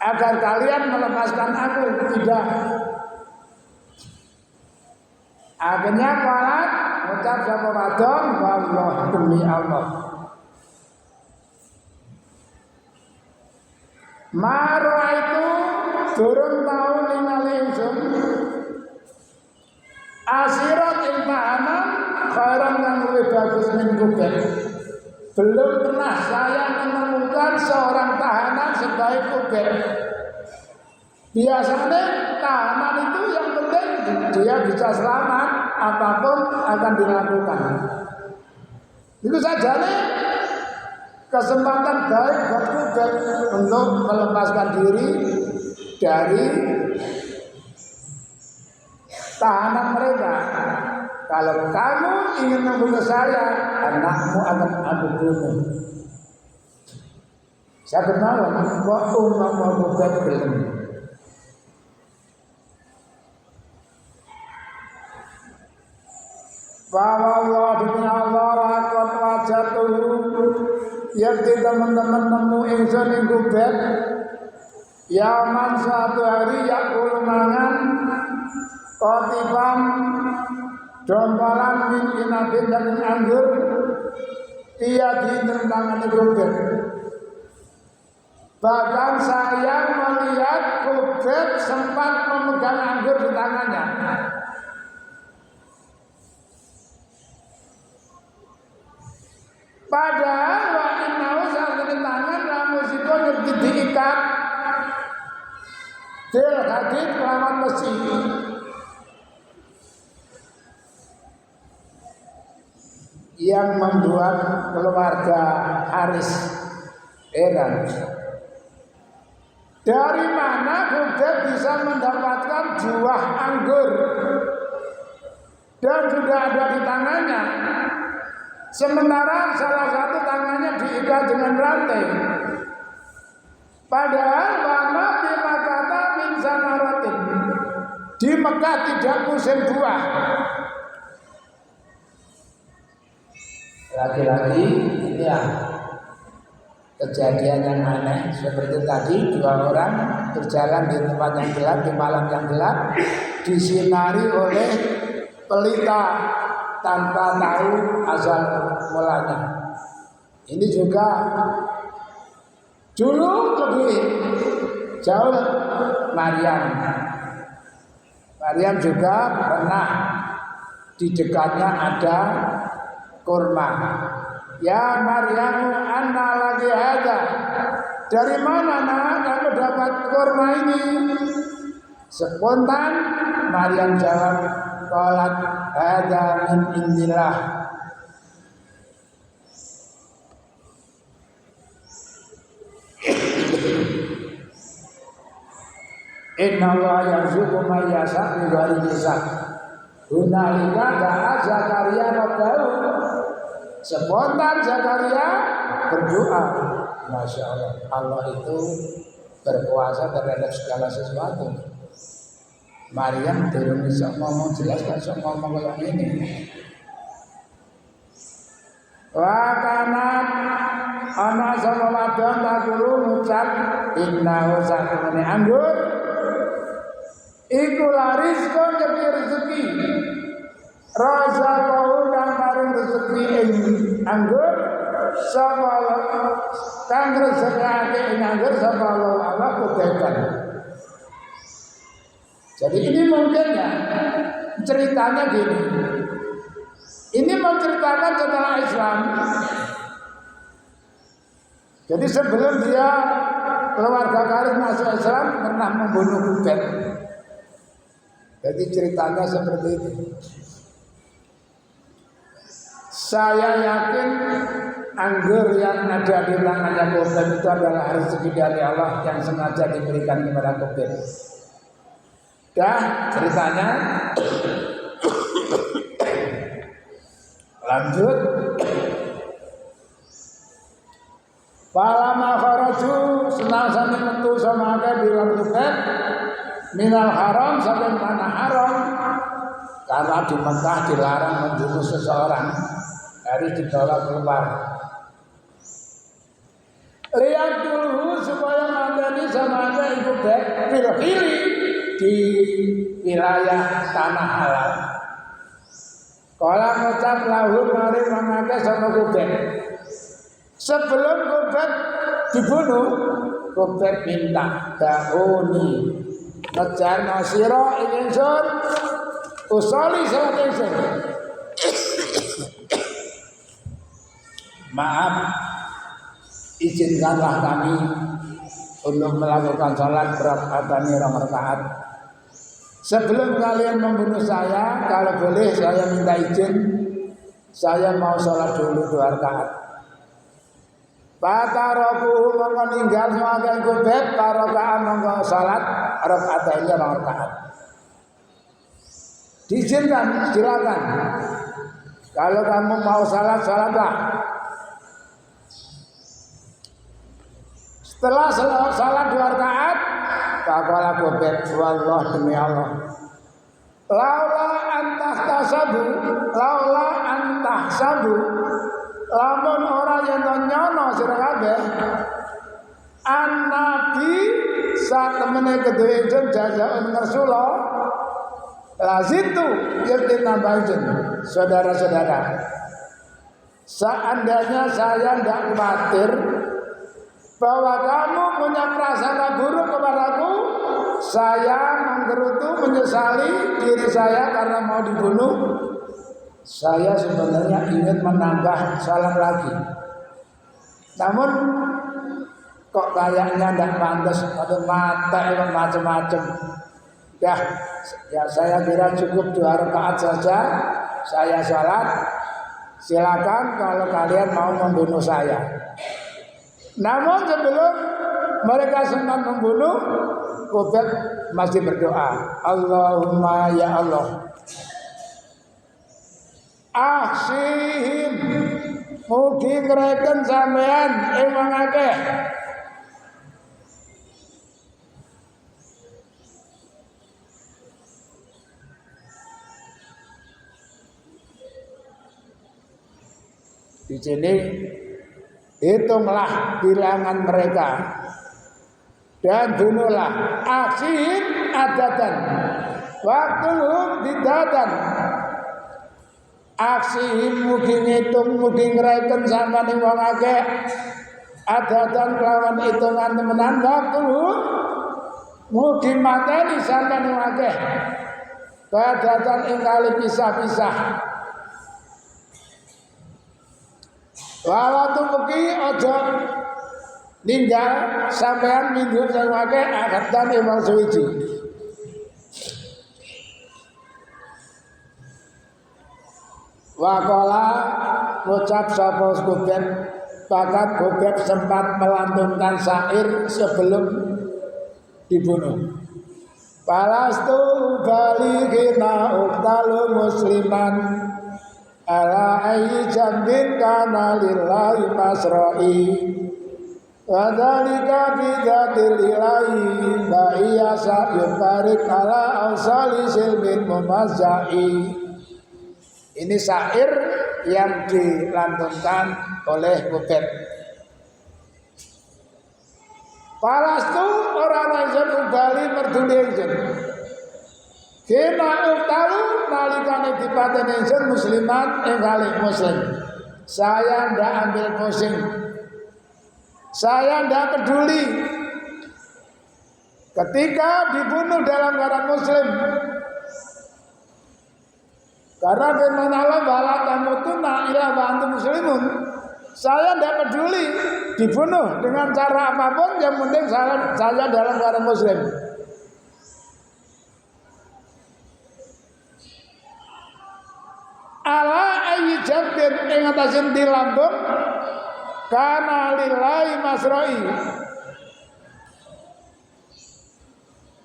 agar kalian melepaskan aku. Tidak. Akhirnya kalat ucap sapa wadon, wallah demi Allah. Maro itu durung tahu ningali ingsun asirat iltahanan khairan yang lebih bagus min Hubeb. Belum pernah saya menemukan seorang tahanan sebaik Hubeb. Biasanya tahanan itu yang penting dia bisa selamat, apapun akan dilakukan. Itu saja nih kesempatan baik buat Hubeb untuk melepaskan diri dari tahanan mereka. Kalau kamu ingin membunuh saya, anakmu akan aku bunuh. Saya bernalar, wa umma Hubeb belum. Bahwa Allah demi Allah lakot wajatuh yakti teman-teman nemu ingsun ing Hubeb yaman suatu hari yakul mangan kotifan dompalan min inabin dan anggur tiadi tentang Hubeb. Bahkan saya melihat Hubeb sempat memegang anggur di tangannya. Padahal wa innahu saat ini tangan ramusiko yang diikat dil hadid kelawan besi. Yang membuat keluarga Haris heran. Dari mana Hubeb bisa mendapatkan buah anggur dan sudah ada di tangannya? Sementara salah satu tangannya diikat dengan rantai. Padahal lama di Makkah min samaratin. Di Mekah tidak musim buah. Lagi-lagi ini ya kejadian yang aneh seperti tadi, dua orang berjalan di tempat yang gelap, di malam yang gelap, disinari oleh pelita tanpa tahu asal mulanya. Ini juga dulu lebih jauh Maryam juga pernah di dekatnya ada kurma. Ya Maryam, anna lagi ada. Dari mana nak kamu dapat kurma ini? Spontan Maryam jawab, qalat ada min indillah. Inna Allah yarzuqu man yasha' bighairi hisab. Hunalika da'a Zakaria rabbahu. Spontan Zakaria berdoa. Masya Allah, Allah itu berkuasa terhadap segala sesuatu. Maryam belum bisa ngomong jelas, bisa ngomong kayak ini. Wa kana ana sama wadon takulu ngucap innahu sakmene anggur iku laris kon jadi rezeki. Raja kau kang paring rezeki ing anggur sapa kang rezekake ing anggur sapa Allah kebaikan. Jadi ini mungkin ya ceritanya gini. Ini menceritakan setelah Islam. Jadi sebelum dia keluarga Khalid masuk Islam pernah membunuh Kubayb. Jadi ceritanya seperti itu. Saya yakin anggur yang ada di tangannya Kubayb itu adalah rezeki dari Allah yang sengaja diberikan kepada Kubayb. Dah ceritanya lanjut. Palama kharaju senasane metu sama akeh bilang Kubayb minal haram sampai tanah haram, karena di Mekah dilarang membunuh seseorang, harus dibawa keluar. Lihat dulu supaya mandani sama akeh Kubayb pilih di wilayah tanah halal. Kalau ngucap lahur mari mangake sama Kubayb. Sebelum Kubayb dibunuh, Kubayb minta dauni ngejar nasiro ingin usoli salat ingin. Maaf, izinkanlah kami untuk melakukan salat berat-beratani rakaat. Sebelum kalian membunuh saya, kalau boleh saya minta izin, saya mau salat dulu 2 rakaat. Pataroku meninggal sebagai Kubayb, parokaan monggo salat rakaat ini 2 rakaat. Diizinkan, silakan. Kalau kamu mau salat, salatlah. Setelah salat 2 rakaat, faqala Kubayb, wallah demi Allah, laula antah sabu, lamun ora yen nyono sira kabeh, nabi sak temene kedue ingsun jazaun ngersula, lazitu yakti nambahin saudara-saudara. Seandainya saya tidak khawatir bahwa kamu punya prasangka buruk kepadaku, saya menggerutu menyesali diri saya karena mau dibunuh. Saya sebenarnya ingin menambah salat lagi, namun kok kayaknya tidak pantas, atau mata macam-macam. Ya saya kira cukup 2 rakaat saja saya salat. Silakan kalau kalian mau membunuh saya. Namun sebelum mereka sempat membunuh, Kubayb masih berdoa, Allahumma ya Allah, aksihim, mugi ngreken sampean emang akeh. Di sini hitunglah bilangan mereka dan bunuhlah aksihim adatan waktulhum didatan. Aksihim mugi ngitung mugi ngreken sampeyan wong akeh adatan kelawan hitungan temenan, waktulhum mugi mateni sampeyan wong akeh badatan ing kali pisah-pisah. Walatu mugi aja ninggal sampean minggu sing akeh agatan emang suwiji. Waqala ngucap sapa Kubayb, bahkan Kubayb sempat melantunkan syair sebelum dibunuh. Palastu baligina uktalu musliman ala ayyi jambin kana lillahi masra'i wa dzalika bi dzatil ilahi la yasa yubarik ala ausali silmin mumazzai. Ini syair yang dilantunkan oleh Kubayb. Palastu orang ingsun ubali merduli ingsun. Kena uktalu nalikane dipateni ingsun musliman ing kalih muslim. Saya ndak ambil pusing. Saya ndak peduli ketika dibunuh dalam keadaan muslim. Karena firman Allah wala tamutunna illa wa antum muslimun. Saya tidak peduli dibunuh dengan cara apapun, yang penting saya dalam keadaan muslim. Ala ayyi jabir ing atasin di lambung kana lillahi masra'i.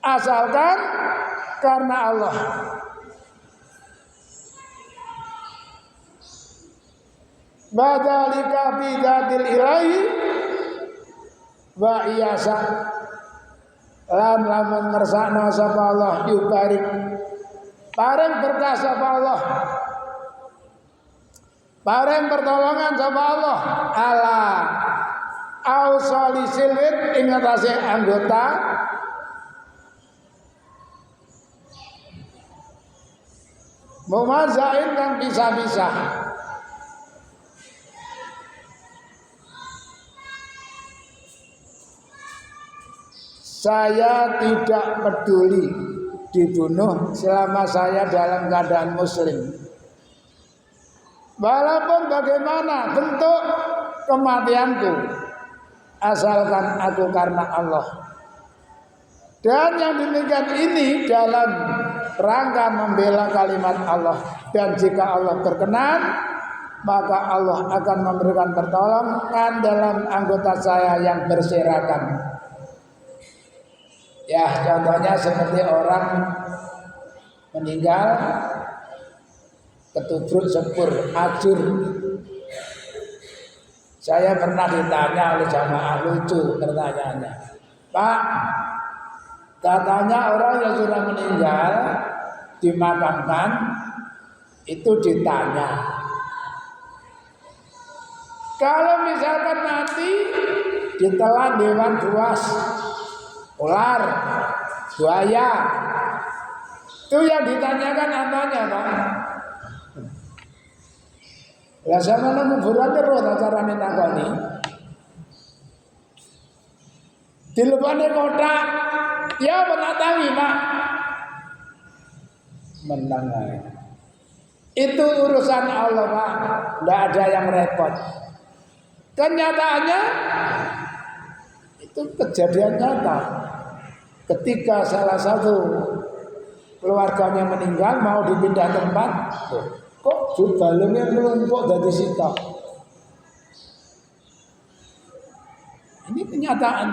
Asalkan karena Allah. Badalika bidatil ilahi wa iyasa lan lamun ngersakno sapa Allah yubarik paring berkah sapa Allah, paring pertolongan sapa Allah ala ausali silwit ing atase anggota mumazain kang bisa-bisa. Saya tidak peduli dibunuh selama saya dalam keadaan muslim. Walaupun bagaimana bentuk kematianku, asalkan aku karena Allah. Dan yang demikian ini dalam rangka membela kalimat Allah. Dan jika Allah berkenan, maka Allah akan memberikan pertolongan dalam anggota saya yang berserakan. Ya, contohnya seperti orang meninggal ketubruk sepur, ajur. Saya pernah ditanya oleh jamaah, lucu pertanyaannya. Pak, katanya orang yang sudah meninggal dimakamkan itu ditanya. Kalau misalkan nanti ditelan dewan buas, ular, buaya, itu yang ditanyakan apanya, Pak? Lah sama kuburan terus acarane takoni. Dilepane kotak, ya menatawi, Pak. Menang aja. Itu urusan Allah, Pak. Tidak ada yang repot. Kenyataannya itu kejadian nyata. Ketika salah satu keluarganya meninggal mau dipindah tempat, kok balungnya melumpuk dari situ. Ini kenyataan.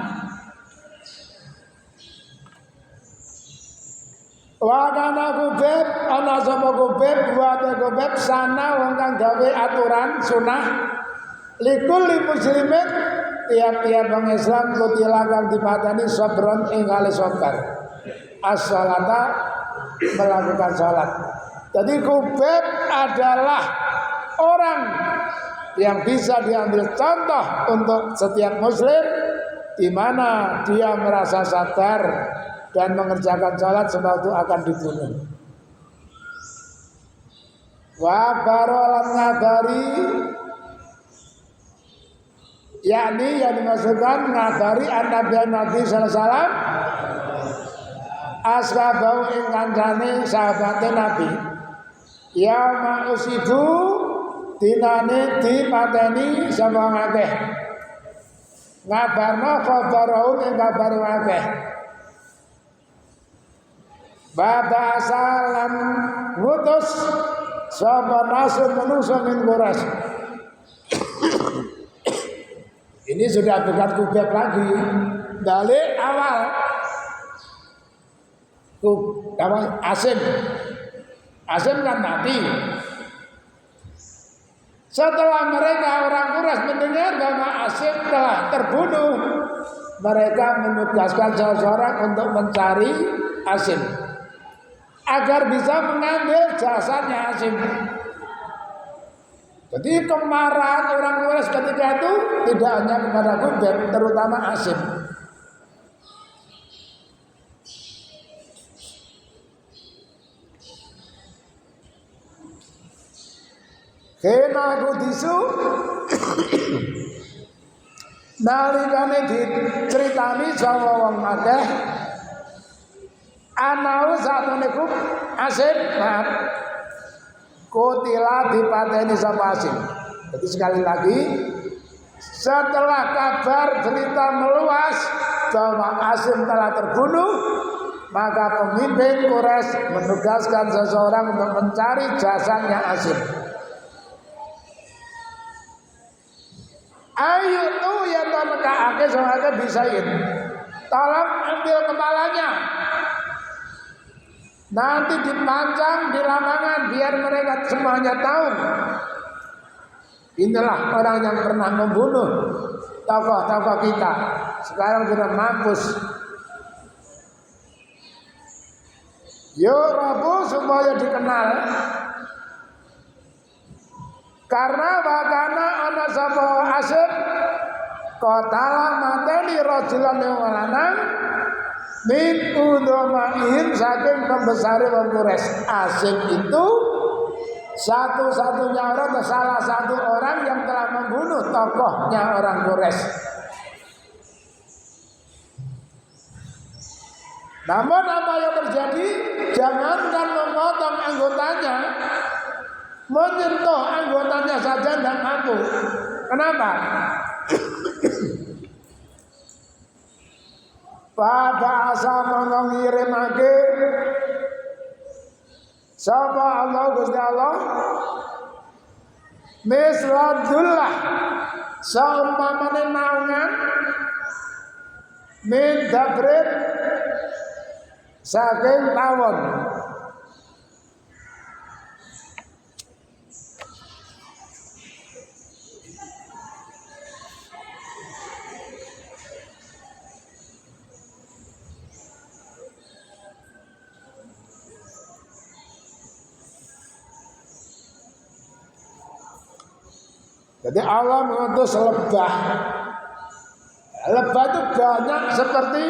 Wa kana kubeb ana sapa kubeb wa sana wong kang gawe aturan sunah likul muslimin tiap-tiap wong Islam kutila kang dipateni sabron ing kali sabar as-salata melakukan salat. Jadi kubeb adalah orang yang bisa diambil contoh untuk setiap muslim, di mana dia merasa sadar dan mengerjakan salat sebab itu akan dibunuh. Wa barolan ngabari, yakni yang dimaksudkan ngabari Nabi sallallahu alaihi wasallam ashabau ing kancane sahabate Nabi ya mausibu dinane dipateni sapa akeh ngabarno khabarun ing kabar akeh baba salam ngutus sapa nasun manusia min Quraisy. Ini sudah bukan kubeb lagi, balik awal Asim kan mati. Setelah mereka orang Quraisy mendengar bahwa Asim telah terbunuh, mereka menugaskan seseorang untuk mencari Asim agar bisa mengambil jasadnya Asim. Jadi kemarahan orang Quraisy ketika itu tidak hanya kepada kubeb, terutama Asim. Kena kudisu nalikane diceritani sapa wong akeh Anau satune ku Asim kutila dipateni sapa Asim. Jadi sekali lagi setelah kabar berita meluas bahwa Asim telah terbunuh, maka pemimpin Quraisy menugaskan seseorang untuk mencari jasadnya Asim. Ayo tuh yang menekake soalnya bisain. Tolong ambil kepalanya. Nanti dipajang di lapangan biar mereka semuanya tahu. Inilah orang yang pernah membunuh tokoh-tokoh kita. Sekarang sudah mampus. Yo Rabu supaya dikenal. Karena wakana ana sapa Asim qatala mateni rajulan yang lanang min udomain saking pembesare wong Quraisy. Asim itu satu-satunya orang atau salah satu orang yang telah membunuh tokohnya orang Quraisy. Namun apa yang terjadi? Jangankan memotong anggotanya, menyentuh anggotanya saja tidak mampu. Kenapa? Pada asa mengirimake sapa Allah Gusti Allah misladullah saumpamane naungan min dabrit saking tawon. Jadi Allah mengutus lebah. Lebah itu banyak seperti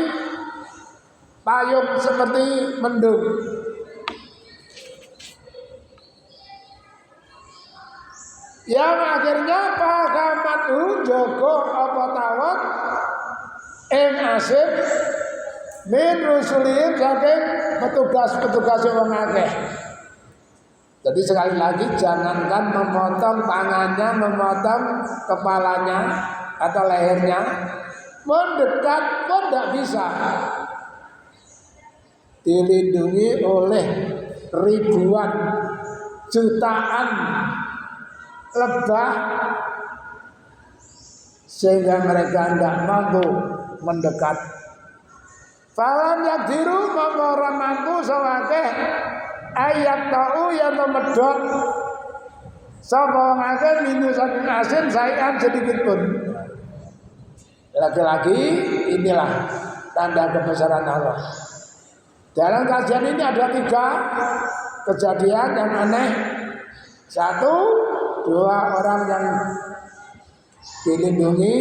payung, seperti mendung. Yang akhirnya pakamatu jogo apa tawon ing Asim min rusulihim saking petugas-petugas wong akeh. Jadi sekali lagi jangankan memotong tangannya, memotong kepalanya atau lehernya, mendekat pun tidak bisa. Dilindungi oleh ribuan, jutaan lebah sehingga mereka tidak mampu mendekat. Falan yaqdiru mongko ora mampu sawake ayat tahu yang memedot sapa ngake minus saking Asim sayan sedikit pun. Lagi-lagi inilah tanda kebesaran Allah. Dalam kajian ini ada 3 kejadian yang aneh. 1, 2 orang yang dilindungi,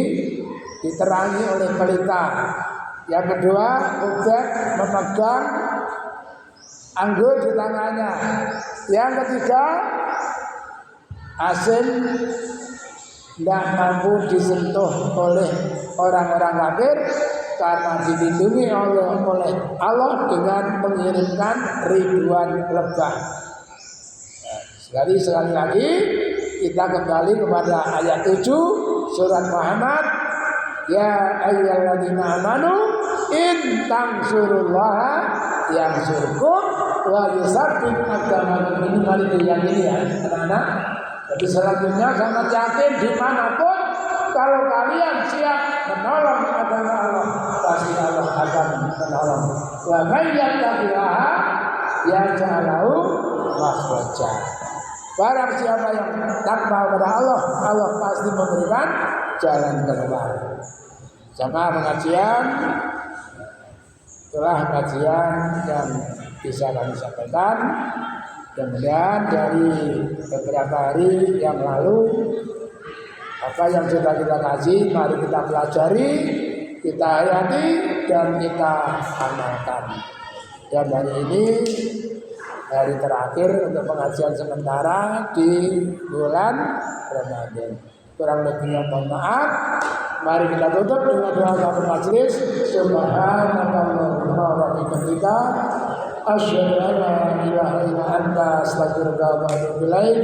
diterangi oleh pelita. Yang kedua, Ubed memegang anggur di tangannya. Yang ketiga, Asim tidak mampu disentuh oleh orang-orang kafir karena dilindungi oleh Allah dengan mengirimkan ribuan lebah. Sekali lagi kita kembali kepada ayat 7 surat Muhammad. Ya ayyuhalladzina amanu in tansurullaha yansurkum wa yusabbit aqdamakum. Ini kali yang ini ya anak-anak. Jadi selanjutnya sangat yakin dimanapun kalau kalian siap menolong agama Allah, pasti Allah akan menolong. Wa may yattaqillaha yaj'alhu makhraja. Barang siapa yang takwa kepada Allah, Allah pasti memberikan jalan keluar. Sama pengajian, setelah kajian yang bisa kami sampaikan, kemudian dari beberapa hari yang lalu apa yang sudah kita kaji, mari kita pelajari, kita hayati dan kita amalkan. Dan hari ini hari terakhir untuk pengajian sementara di bulan Ramadan. Kurang lebihnya mohon maaf. Mari kita tutup dengan doa kafaratul majelis. Subhanallahumma wa bihamdika Asyhadu an la ilaha illa anta astaghfiruka wa atubu ilaik.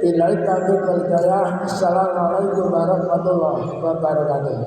Billahi taufiq wal hidayah. Assalamualaikum warahmatullahi wabarakatuh.